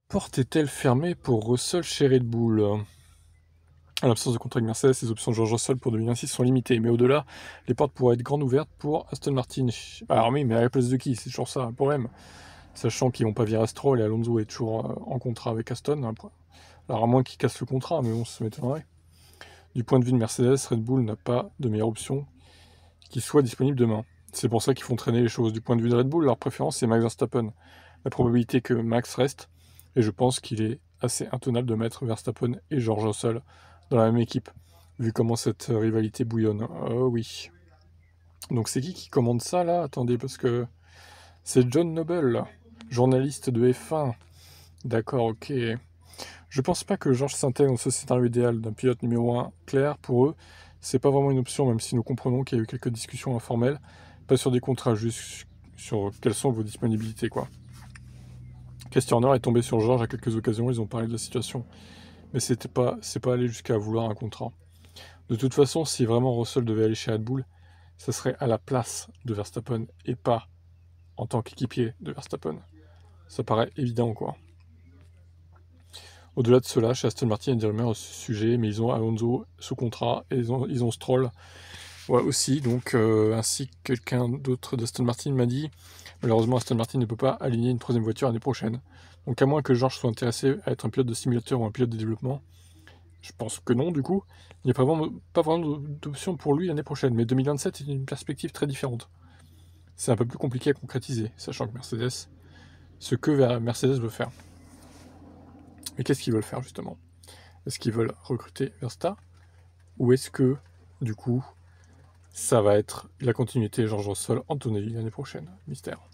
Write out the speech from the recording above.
porte est-elle fermée pour Russell chez Red Bull? En l'absence de contrat avec Mercedes, les options de George Russell pour 2026 sont limitées, mais au-delà, les portes pourraient être grandes ouvertes pour Aston Martin. Alors oui, mais à la place de qui? C'est toujours ça le problème. Sachant qu'ils vont pas virer Stroll et Alonso est toujours en contrat avec Aston. Alors à moins qu'ils cassent le contrat, mais bon, ça m'étonnerait. Du point de vue de Mercedes, Red Bull n'a pas de meilleure option qui soit disponible demain. C'est pour ça qu'ils font traîner les choses. Du point de vue de Red Bull, leur préférence c'est Max Verstappen. La probabilité que Max reste, et je pense qu'il est assez intenable de mettre Verstappen et George Russell dans la même équipe, vu comment cette rivalité bouillonne. Oh oui. Donc c'est qui commande ça là? Attendez, parce que c'est John Noble, journaliste de F1. D'accord, ok. Je pense pas que George s'intègre dans ce scénario idéal d'un pilote numéro 1 clair pour eux. C'est pas vraiment une option, même si nous comprenons qu'il y a eu quelques discussions informelles, pas sur des contrats, juste sur quelles sont vos disponibilités, quoi. Christian Horner est tombé sur George à quelques occasions, ils ont parlé de la situation, mais c'est pas allé jusqu'à vouloir un contrat. De toute façon, si vraiment Russell devait aller chez Red Bull, ça serait à la place de Verstappen et pas en tant qu'équipier de Verstappen. Ça paraît évident, quoi. Au-delà de cela, chez Aston Martin, il y a des rumeurs à ce sujet, mais ils ont Alonso sous contrat et ils ont Stroll aussi. Donc, ainsi que quelqu'un d'autre d'Aston Martin m'a dit, malheureusement, Aston Martin ne peut pas aligner une troisième voiture l'année prochaine. Donc, à moins que George soit intéressé à être un pilote de simulateur ou un pilote de développement, je pense que non, du coup, il n'y a pas vraiment d'option pour lui l'année prochaine. Mais 2027 est une perspective très différente. C'est un peu plus compliqué à concrétiser, sachant que Mercedes, ce que Mercedes veut faire. Mais qu'est-ce qu'ils veulent faire, justement? Est-ce qu'ils veulent recruter Verstappen? Ou est-ce que, du coup, ça va être la continuité George Russell Antonelli l'année prochaine? Mystère.